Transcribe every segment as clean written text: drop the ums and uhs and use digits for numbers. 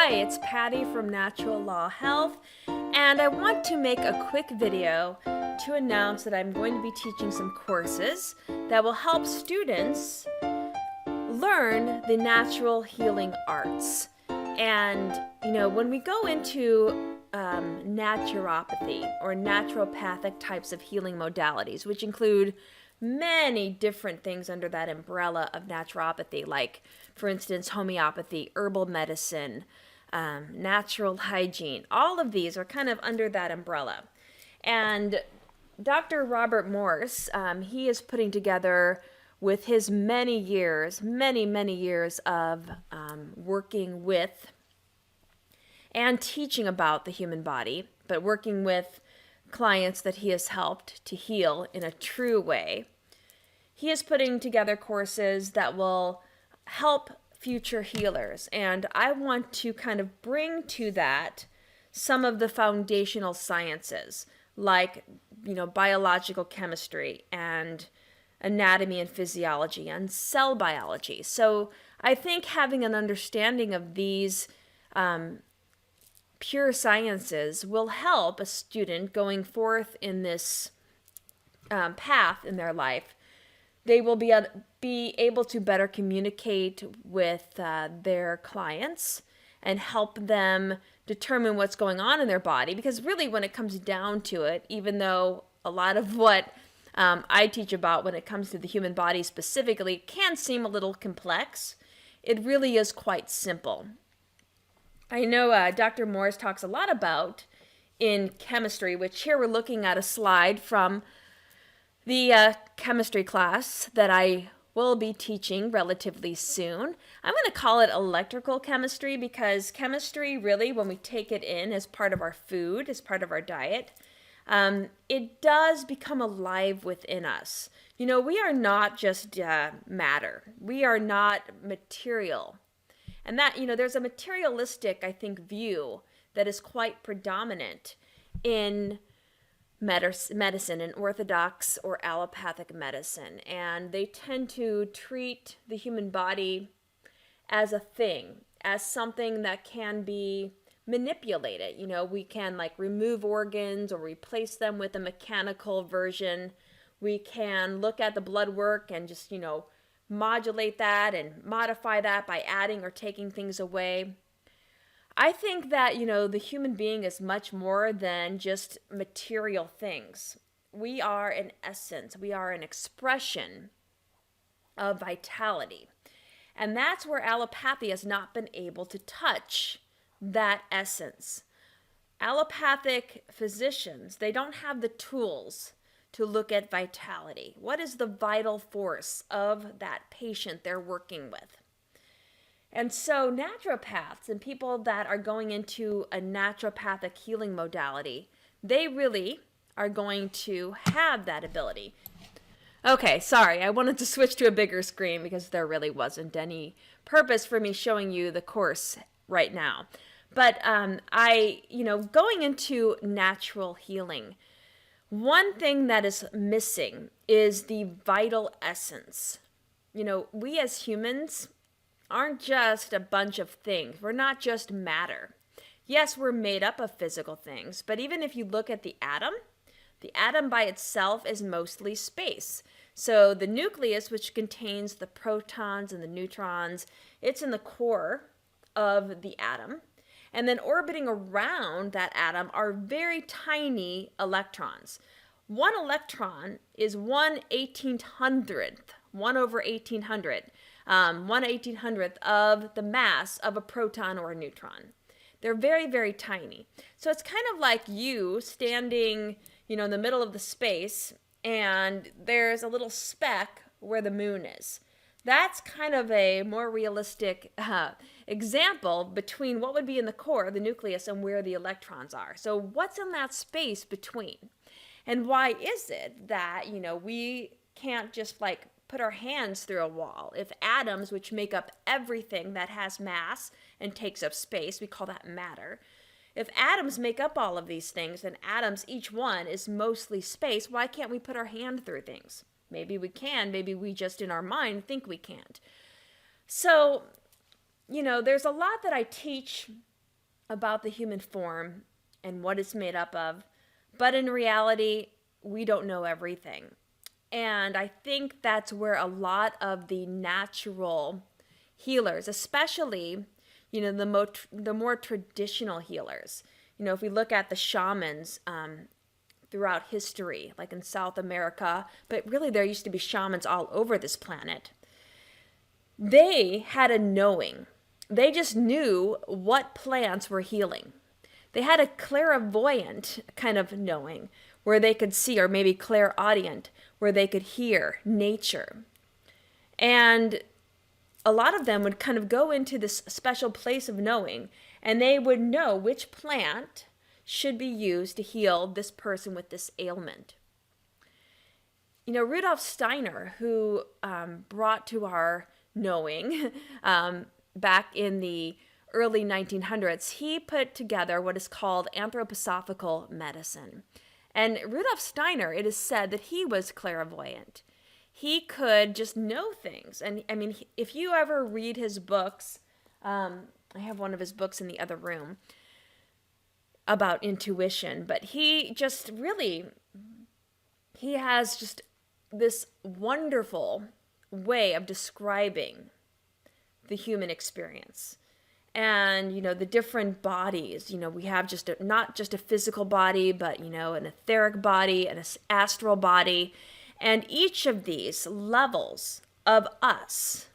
Hi, it's Patty from Natural Law Health, and I want to make a quick video to announce that I'm going to be teaching some courses that will help students learn the natural healing arts. And, when we go into naturopathy or naturopathic types of healing modalities, which include many different things under that umbrella of naturopathy, like, for instance, homeopathy, herbal medicine, natural hygiene. All of these are kind of under that umbrella. And Dr. Robert Morse, he is putting together, with his many years of working with and teaching about the human body, but working with clients that he has helped to heal in a true way. He is putting together courses that will help future healers, and I want to kind of bring to that some of the foundational sciences, like, biological chemistry and anatomy and physiology and cell biology. So I think having an understanding of these pure sciences will help a student going forth in this path in their life. They will be able to better communicate with their clients and help them determine what's going on in their body. Because really, when it comes down to it, even though a lot of what I teach about when it comes to the human body specifically can seem a little complex, it really is quite simple. I know Dr. Morse talks a lot about in chemistry, which here we're looking at a slide from the chemistry class that I will be teaching relatively soon. I'm going to call it electrical chemistry because chemistry really, when we take it in as part of our food, as part of our diet, it does become alive within us. We are not just matter. We are not material. And that, there's a materialistic, I think, view that is quite predominant in medicine, in orthodox or allopathic medicine. And they tend to treat the human body as a thing, as something that can be manipulated. We can remove organs or replace them with a mechanical version. We can look at the blood work and just, modulate that and modify that by adding or taking things away. I think that, the human being is much more than just material things. We are an essence. We are an expression of vitality. And that's where allopathy has not been able to touch that essence. Allopathic physicians, they don't have the tools to look at vitality. What is the vital force of that patient they're working with? And so naturopaths and people that are going into a naturopathic healing modality, they really are going to have that ability. Okay, sorry, I wanted to switch to a bigger screen because there really wasn't any purpose for me showing you the course right now. But going into natural healing, one thing that is missing is the vital essence. We as humans aren't just a bunch of things. We're not just matter. Yes, we're made up of physical things, but even if you look at the atom by itself is mostly space. So the nucleus, which contains the protons and the neutrons, it's in the core of the atom. And then orbiting around that atom are very tiny electrons. One electron is 1/1800th, 1 over 1800, 1/1800th of the mass of a proton or a neutron. They're very, very tiny. So it's kind of like you standing, in the middle of the space, and there's a little speck where the moon is. That's kind of a more realistic example between what would be in the core, the nucleus, and where the electrons are. So what's in that space between? And why is it that, we can't just put our hands through a wall? If atoms, which make up everything that has mass and takes up space, we call that matter. If atoms make up all of these things, and atoms, each one is mostly space, why can't we put our hand through things? Maybe we can, maybe we just in our mind think we can't. So, there's a lot that I teach about the human form and what it's made up of. But in reality, we don't know everything. And I think that's where a lot of the natural healers, especially, the more traditional healers, if we look at the shamans throughout history, like in South America, but really there used to be shamans all over this planet. They had a knowing. They just knew what plants were healing. They had a clairvoyant kind of knowing where they could see, or maybe clairaudient, where they could hear nature. And a lot of them would kind of go into this special place of knowing, and they would know which plant should be used to heal this person with this ailment. Rudolf Steiner, who brought to our knowing back in the early 1900s, he put together what is called anthroposophical medicine. And Rudolf Steiner, it is said that he was clairvoyant. He could just know things. And I mean, if you ever read his books, I have one of his books in the other room about intuition, but he has just this wonderful way of describing the human experience. And, the different bodies, we have not just a physical body, but, an etheric body, an astral body. And each of these levels of us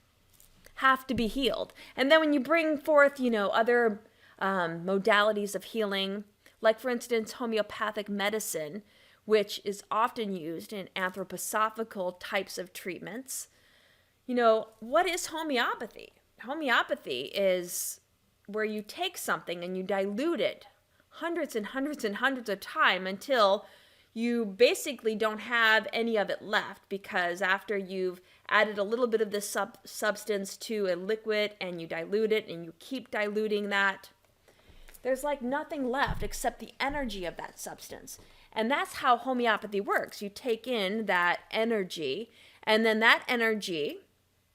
have to be healed. And then when you bring forth, other modalities of healing, like, for instance, homeopathic medicine, which is often used in anthroposophical types of treatments, what is homeopathy? Homeopathy is where you take something and you dilute it hundreds and hundreds and hundreds of times until you basically don't have any of it left, because after you've added a little bit of this substance to a liquid and you dilute it and you keep diluting that, there's like nothing left except the energy of that substance. And that's how homeopathy works. You take in that energy, and then that energy,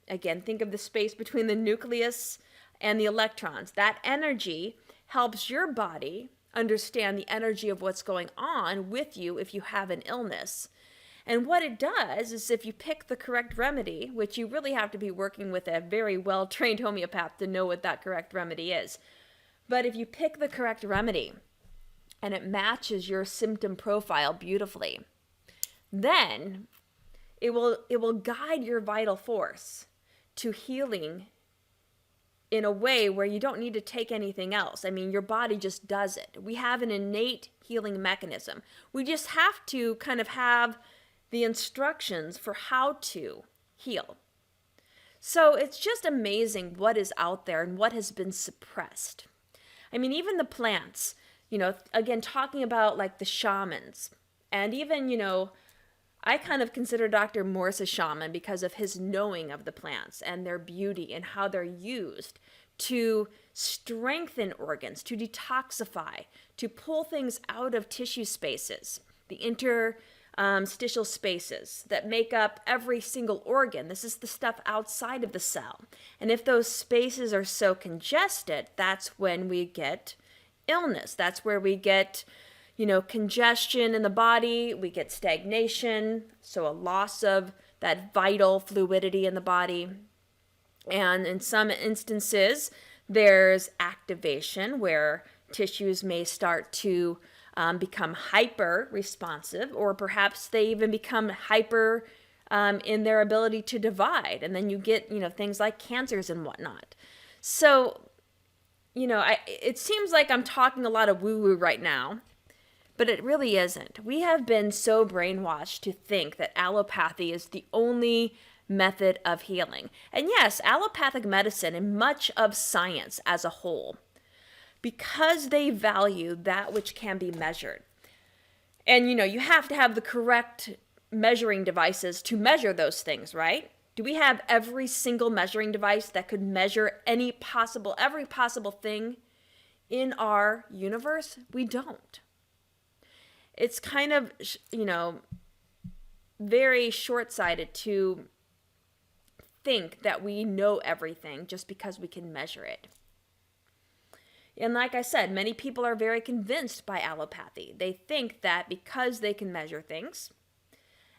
again, think of the space between the nucleus and the electrons. That energy helps your body understand the energy of what's going on with you if you have an illness. And what it does is, if you pick the correct remedy, which you really have to be working with a very well-trained homeopath to know what that correct remedy is. But if you pick the correct remedy and it matches your symptom profile beautifully, then it will guide your vital force to healing in a way where you don't need to take anything else. I mean, your body just does it. We have an innate healing mechanism. We just have to kind of have the instructions for how to heal. So it's just amazing what is out there and what has been suppressed. I mean, even the plants, again, talking about like the shamans, and even, I kind of consider Dr. Morse a shaman because of his knowing of the plants and their beauty and how they're used to strengthen organs, to detoxify, to pull things out of tissue spaces, the interstitial spaces that make up every single organ. This is the stuff outside of the cell. And if those spaces are so congested, that's when we get illness. That's where we get congestion in the body, we get stagnation, so a loss of that vital fluidity in the body. And in some instances, there's activation where tissues may start to become hyper responsive, or perhaps they even become hyper in their ability to divide. And then you get, things like cancers and whatnot. So, it seems like I'm talking a lot of woo-woo right now, but it really isn't. We have been so brainwashed to think that allopathy is the only method of healing. And yes, allopathic medicine and much of science as a whole, because they value that which can be measured. And, you have to have the correct measuring devices to measure those things, right? Do we have every single measuring device that could measure every possible thing in our universe? We don't. It's kind of, very short-sighted to think that we know everything just because we can measure it. And like I said, many people are very convinced by allopathy. They think that because they can measure things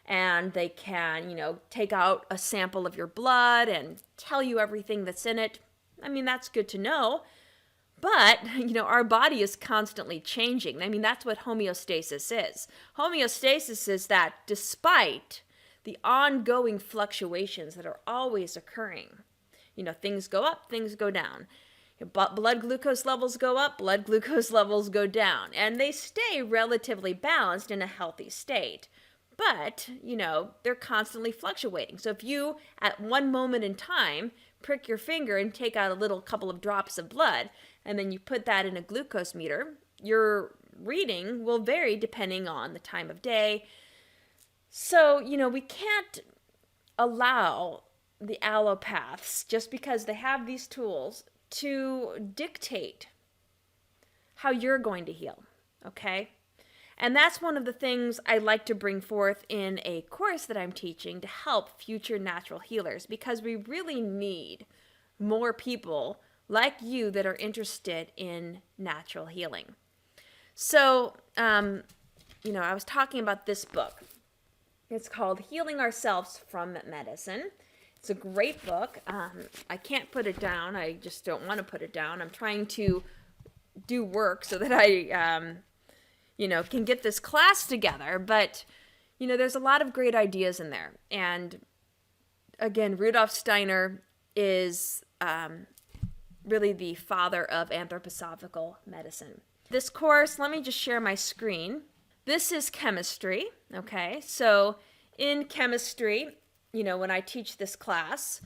and they can, take out a sample of your blood and tell you everything that's in it. I mean, that's good to know. But, our body is constantly changing. I mean, that's what homeostasis is. Homeostasis is that despite the ongoing fluctuations that are always occurring, things go up, things go down. Blood glucose levels go up, blood glucose levels go down, and they stay relatively balanced in a healthy state. But, they're constantly fluctuating. So if you, at one moment in time, prick your finger and take out a couple of drops of blood, and then you put that in a glucose meter, your reading will vary depending on the time of day. So, we can't allow the allopaths, just because they have these tools, to dictate how you're going to heal, okay? And that's one of the things I like to bring forth in a course that I'm teaching to help future natural healers, because we really need more people like you that are interested in natural healing. So, I was talking about this book. It's called Healing Ourselves from Medicine. It's a great book. I can't put it down. I just don't want to put it down. I'm trying to do work so that I, can get this class together. But, there's a lot of great ideas in there. And again, Rudolf Steiner is really the father of anthroposophical medicine. This course, let me just share my screen. This is chemistry, okay? So in chemistry, when I teach this class,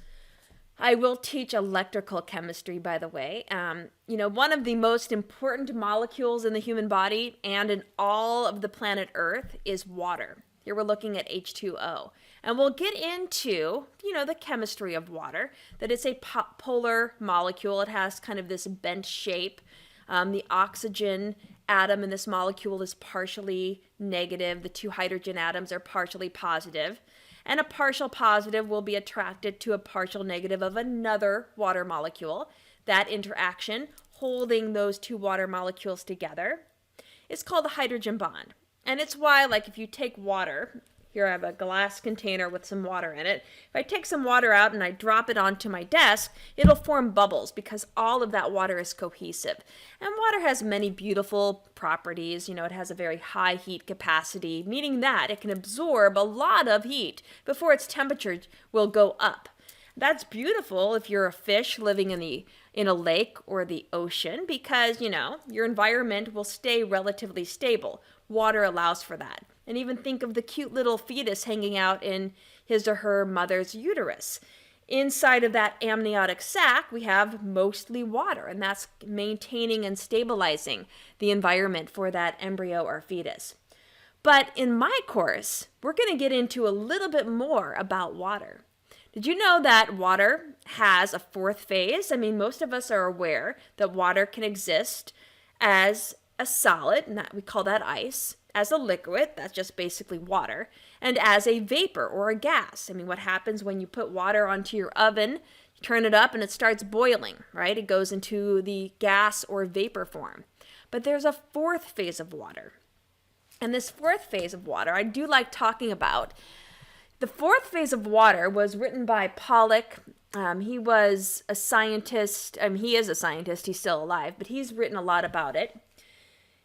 I will teach electrical chemistry, by the way. One of the most important molecules in the human body and in all of the planet Earth is water. Here we're looking at H2O. And we'll get into, the chemistry of water, that it's a polar molecule. It has kind of this bent shape. The oxygen atom in this molecule is partially negative. The two hydrogen atoms are partially positive. And a partial positive will be attracted to a partial negative of another water molecule. That interaction, holding those two water molecules together, is called the hydrogen bond. And it's why, if you take water, here I have a glass container with some water in it. If I take some water out and I drop it onto my desk, it'll form bubbles because all of that water is cohesive. And water has many beautiful properties. It has a very high heat capacity, meaning that it can absorb a lot of heat before its temperature will go up. That's beautiful if you're a fish living in a lake or the ocean, because, your environment will stay relatively stable. Water allows for that. And even think of the cute little fetus hanging out in his or her mother's uterus. Inside of that amniotic sac, we have mostly water, and that's maintaining and stabilizing the environment for that embryo or fetus. But in my course, we're going to get into a little bit more about water. Did you know that water has a fourth phase? I mean, most of us are aware that water can exist as a solid, and we call that ice, as a liquid, that's just basically water, and as a vapor or a gas. I mean, what happens when you put water onto your oven, you turn it up and it starts boiling, right? It goes into the gas or vapor form. But there's a fourth phase of water. And this fourth phase of water, I do like talking about. The fourth phase of water was written by Pollock. He was a scientist. He is a scientist. He's still alive, but he's written a lot about it.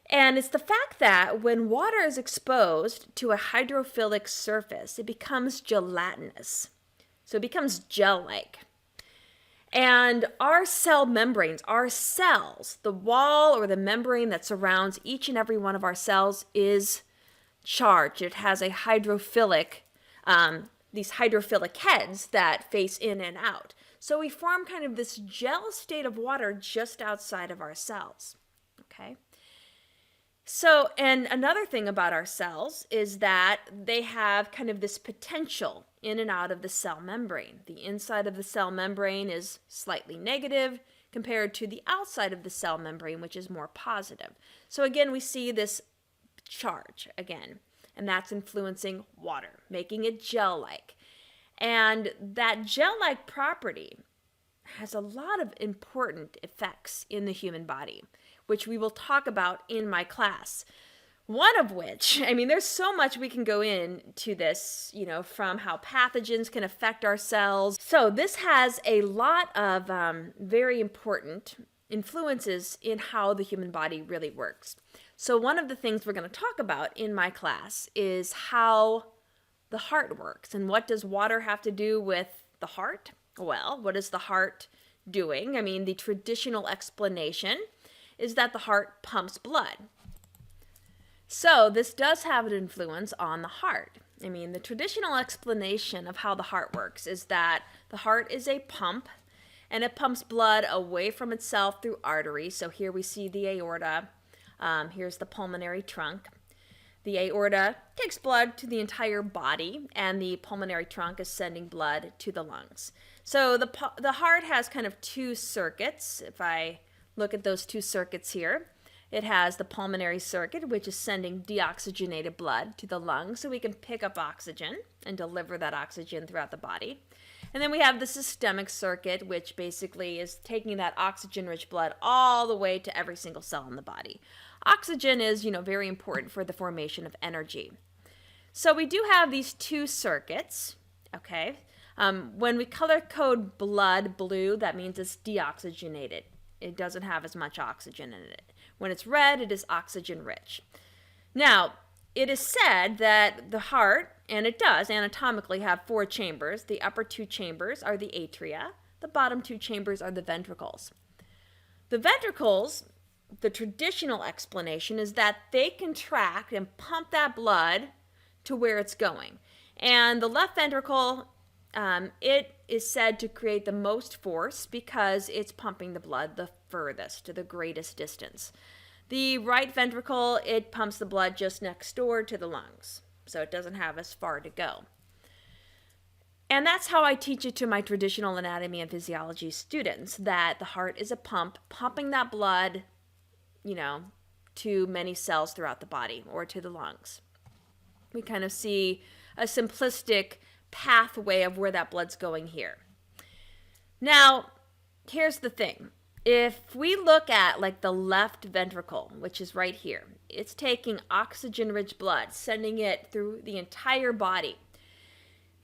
And it's the fact that when water is exposed to a hydrophilic surface, it becomes gelatinous. So it becomes gel-like. And our cell membranes, our cells, the wall or the membrane that surrounds each and every one of our cells is charged. It has a hydrophilic, these hydrophilic heads that face in and out. So we form kind of this gel state of water just outside of our cells, okay? So, and another thing about our cells is that they have kind of this potential in and out of the cell membrane. The inside of the cell membrane is slightly negative compared to the outside of the cell membrane, which is more positive. So again, we see this charge again, and that's influencing water, making it gel-like. And that gel-like property has a lot of important effects in the human body, which we will talk about in my class. One of which, I mean, there's so much we can go into this, from how pathogens can affect our cells. So this has a lot of very important influences in how the human body really works. So one of the things we're going to talk about in my class is how the heart works. And what does water have to do with the heart? Well, what is the heart doing? I mean, the traditional explanation is that the heart pumps blood. So this does have an influence on the heart. I mean, the traditional explanation of how the heart works is that the heart is a pump, and it pumps blood away from itself through arteries. So here we see the aorta. Here's the pulmonary trunk. The aorta takes blood to the entire body, and the pulmonary trunk is sending blood to the lungs. So the heart has kind of two circuits. If I look at those two circuits here, it has the pulmonary circuit, which is sending deoxygenated blood to the lungs so we can pick up oxygen and deliver that oxygen throughout the body. And then we have the systemic circuit, which basically is taking that oxygen-rich blood all the way to every single cell in the body. Oxygen is, very important for the formation of energy. So we do have these two circuits, okay? When we color code blood blue, that means it's deoxygenated. It doesn't have as much oxygen in it. When it's red, it is oxygen-rich. Now, it is said that the heart, and it does anatomically have 4 chambers. The upper 2 chambers are the atria. The bottom 2 chambers are the ventricles. The ventricles, the traditional explanation is that they contract and pump that blood to where it's going. And the left ventricle, it is said to create the most force because it's pumping the blood the furthest, to the greatest distance. The right ventricle, it pumps the blood just next door to the lungs, so it doesn't have as far to go. And that's how I teach it to my traditional anatomy and physiology students, that the heart is a pump, pumping that blood, to many cells throughout the body or to the lungs. We kind of see a simplistic pathway of where that blood's going here. Now, here's the thing. If we look at the left ventricle, which is right here, it's taking oxygen-rich blood, sending it through the entire body.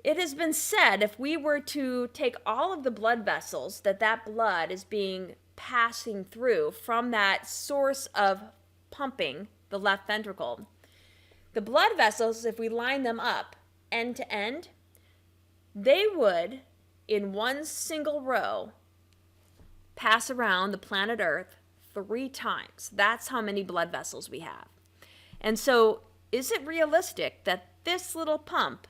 It has been said if we were to take all of the blood vessels that blood is passing through from that source of pumping the left ventricle, the blood vessels, if we line them up end to end, they would, in one single row, pass around the planet Earth 3 times. That's how many blood vessels we have. And so, is it realistic that this little pump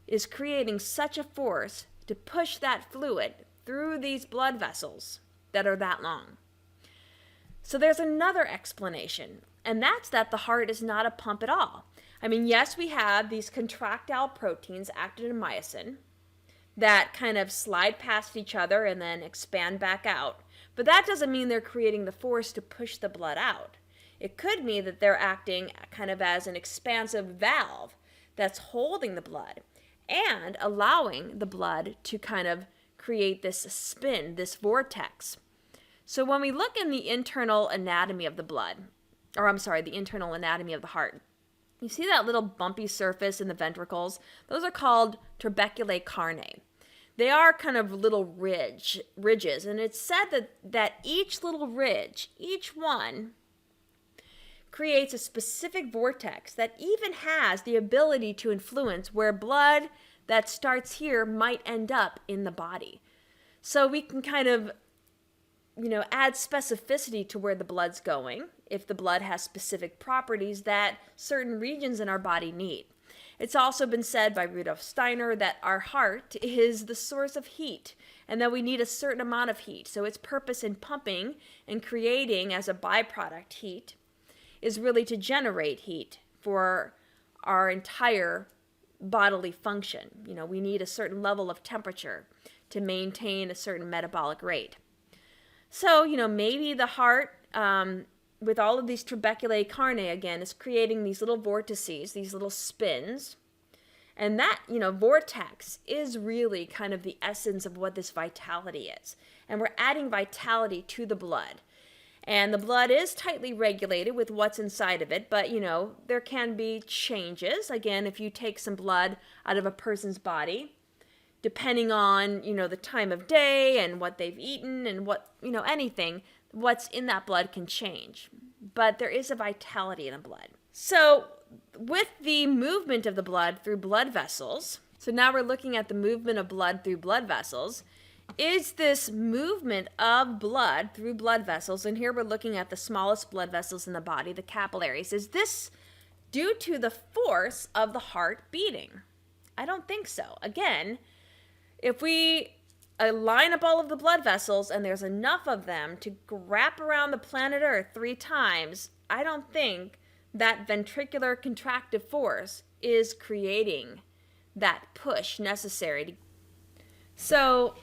is creating such a force to push that fluid through these blood vessels that are that long? So there's another explanation, and that's that the heart is not a pump at all. I mean, yes, we have these contractile proteins, actin and myosin, that kind of slide past each other and then expand back out. But that doesn't mean they're creating the force to push the blood out. It could mean that they're acting kind of as an expansive valve that's holding the blood and allowing the blood to kind of create this spin, this vortex. So when we look in the internal anatomy of the internal anatomy of the heart, you see that little bumpy surface in the ventricles? Those are called trabeculae carnae. They are kind of little ridges, and it's said that each little ridge, each one, creates a specific vortex that even has the ability to influence where blood that starts here might end up in the body. So we can kind of, add specificity to where the blood's going if the blood has specific properties that certain regions in our body need. It's also been said by Rudolf Steiner that our heart is the source of heat and that we need a certain amount of heat. So its purpose in pumping and creating as a byproduct heat is really to generate heat for our entire bodily function. We need a certain level of temperature to maintain a certain metabolic rate. So, maybe the heart, with all of these trabeculae carnae again, is creating these little vortices, these little spins. And that, vortex is really kind of the essence of what this vitality is. And we're adding vitality to the blood. And the blood is tightly regulated with what's inside of it, but, there can be changes. Again, if you take some blood out of a person's body, depending on, the time of day and what they've eaten and what, anything, what's in that blood can change. But there is a vitality in the blood. So with the movement of the blood through blood vessels, so now we're looking at the movement of blood through blood vessels, is this movement of blood through blood vessels, and here we're looking at the smallest blood vessels in the body, the capillaries, is this due to the force of the heart beating? I don't think so. Again, if we line up all of the blood vessels and there's enough of them to wrap around the planet Earth 3 times, I don't think that ventricular contractive force is creating that push necessary. So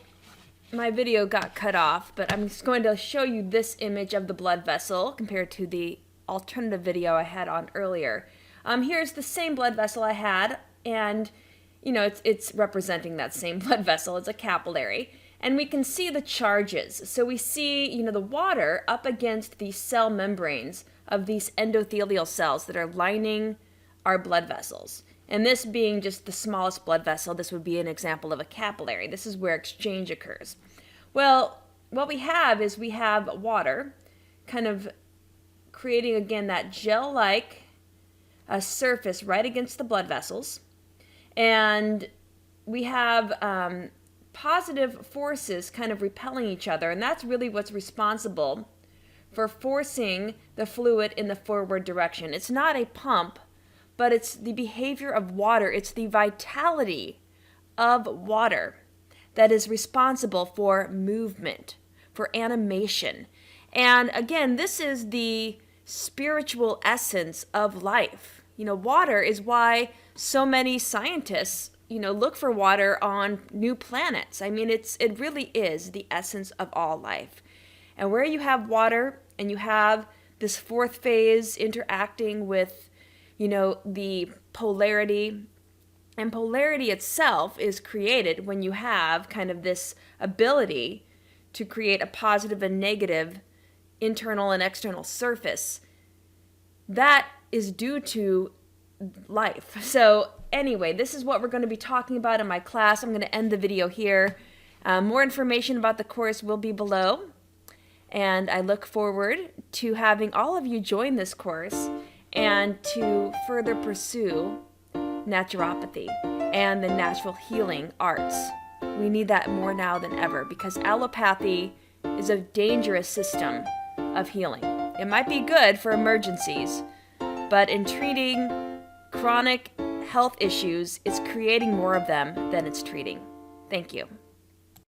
my video got cut off, but I'm just going to show you this image of the blood vessel compared to the alternative video I had on earlier. Here's the same blood vessel I had, and it's representing that same blood vessel. It's a capillary. And we can see the charges. So we see, the water up against the cell membranes of these endothelial cells that are lining our blood vessels. And this being just the smallest blood vessel, this would be an example of a capillary. This is where exchange occurs. Well, what we have is we have water kind of creating, again, that gel-like surface right against the blood vessels. And we have positive forces kind of repelling each other, and that's really what's responsible for forcing the fluid in the forward direction. It's not a pump, but it's the behavior of water. It's the vitality of water that is responsible for movement, for animation. And again, this is the spiritual essence of life. Water is why so many scientists, look for water on new planets. I mean, it really is the essence of all life. And where you have water and you have this fourth phase interacting with, the polarity, and polarity itself is created when you have kind of this ability to create a positive and negative internal and external surface. That is due to life. So anyway, this is what we're going to be talking about in my class. I'm going to end the video here. More information about the course will be below. And I look forward to having all of you join this course and to further pursue naturopathy and the natural healing arts. We need that more now than ever because allopathy is a dangerous system of healing. It might be good for emergencies, but in treating chronic health issues, it's creating more of them than it's treating. Thank you.